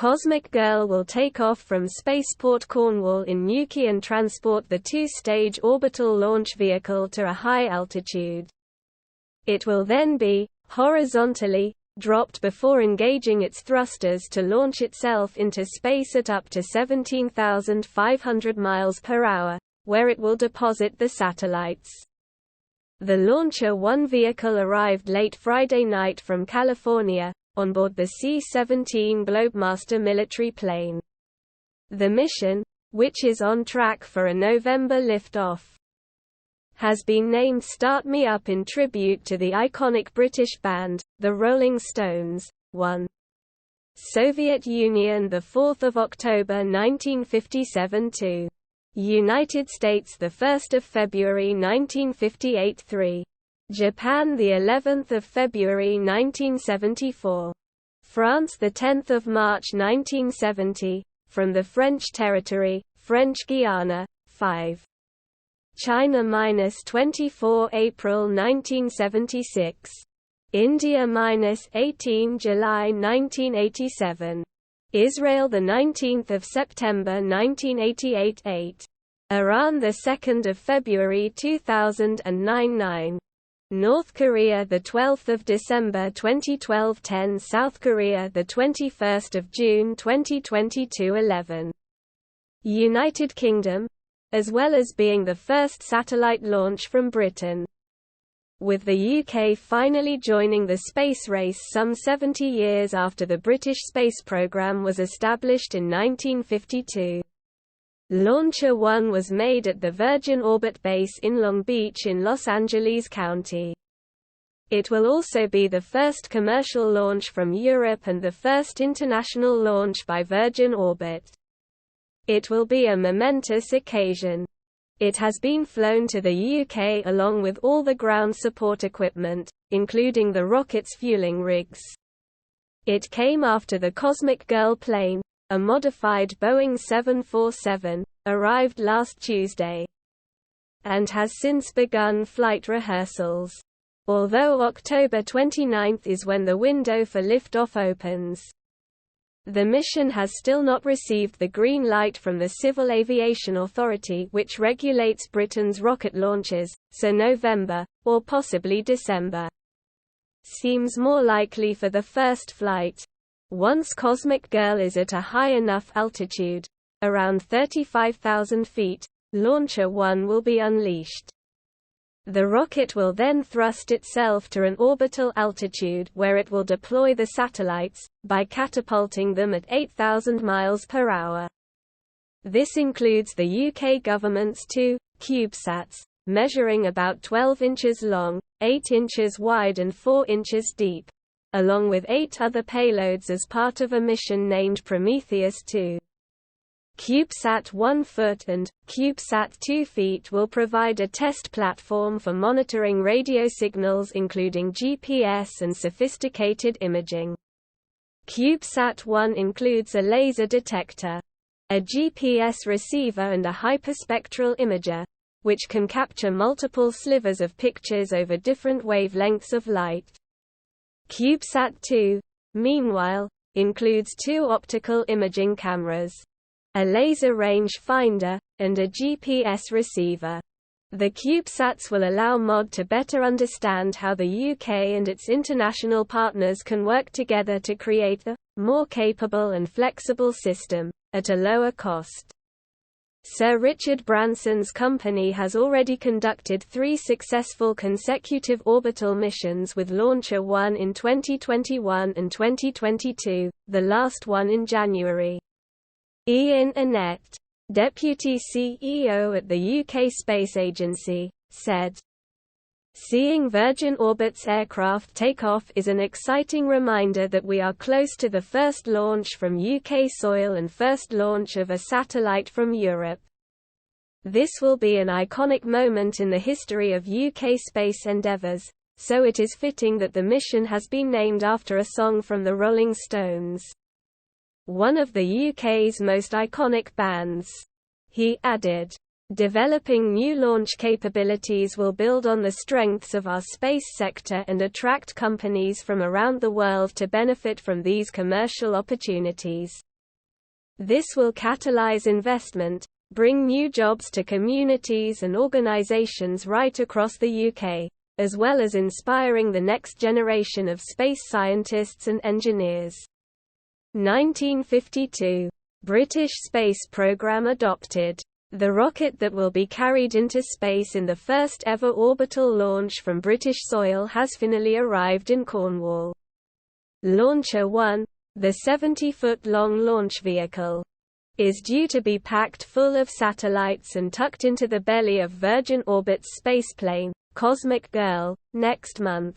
Cosmic Girl will take off from Spaceport Cornwall in Newquay and transport the two-stage orbital launch vehicle to a high altitude. It will then be, horizontally, dropped before engaging its thrusters to launch itself into space at up to 17,500 miles per hour, where it will deposit the satellites. The LauncherOne vehicle arrived late Friday night from California, on board the C-17 Globemaster military plane. The mission, which is on track for a November liftoff, has been named Start Me Up in tribute to the iconic British band, the Rolling Stones. 1. Soviet Union, 4 October 1957 – 2. United States, 1 February 1958 – 3. Japan, the 11th of February 1974. France, the 10th of March 1970. From the French territory, French Guiana. 5. China, -24 April 1976. India, -18 July 1987. Israel, the 19th of September 1988. 8. Iran, the 2nd of February 2009. 9. North Korea, the 12th of December 2012. 10. South Korea, the 21st of June 2022. 11. United Kingdom, as well as being the first satellite launch from Britain, with the UK finally joining the space race some 70 years after the British space programme was established in 1952. LauncherOne was made at the Virgin Orbit base in Long Beach in Los Angeles County. It will also be the first commercial launch from Europe and the first international launch by Virgin Orbit. It will be a momentous occasion. It has been flown to the UK along with all the ground support equipment, including the rocket's fueling rigs. It came after the Cosmic Girl plane, a modified Boeing 747, arrived last Tuesday, and has since begun flight rehearsals. Although October 29 is when the window for liftoff opens, the mission has still not received the green light from the Civil Aviation Authority, which regulates Britain's rocket launches, so November, or possibly December, seems more likely for the first flight. Once Cosmic Girl is at a high enough altitude, around 35,000 feet, LauncherOne will be unleashed. The rocket will then thrust itself to an orbital altitude where it will deploy the satellites, by catapulting them at 8,000 miles per hour. This includes the UK government's two CubeSats, measuring about 12 inches long, 8 inches wide and 4 inches deep, along with 8 other payloads as part of a mission named Prometheus 2. CubeSat 1 foot and CubeSat 2 feet will provide a test platform for monitoring radio signals including GPS and sophisticated imaging. CubeSat 1 includes a laser detector, a GPS receiver and a hyperspectral imager, which can capture multiple slivers of pictures over different wavelengths of light. CubeSat 2, meanwhile, includes 2 optical imaging cameras, a laser range finder, and a GPS receiver. The CubeSats will allow MOD to better understand how the UK and its international partners can work together to create a more capable and flexible system, at a lower cost. Sir Richard Branson's company has already conducted 3 successful consecutive orbital missions with LauncherOne in 2021 and 2022, the last one in January. Ian Annett, Deputy CEO at the UK Space Agency, said, "Seeing Virgin Orbit's aircraft take off is an exciting reminder that we are close to the first launch from UK soil and first launch of a satellite from Europe. This will be an iconic moment in the history of UK space endeavours, so it is fitting that the mission has been named after a song from the Rolling Stones, one of the UK's most iconic bands." He added, "Developing new launch capabilities will build on the strengths of our space sector and attract companies from around the world to benefit from these commercial opportunities." This will catalyze investment, bring new jobs to communities and organizations right across the UK, as well as inspiring the next generation of space scientists and engineers. 1952. British space program adopted. The rocket that will be carried into space in the first ever orbital launch from British soil has finally arrived in Cornwall. LauncherOne, the 70-foot-long launch vehicle, is due to be packed full of satellites and tucked into the belly of Virgin Orbit's spaceplane, Cosmic Girl, next month.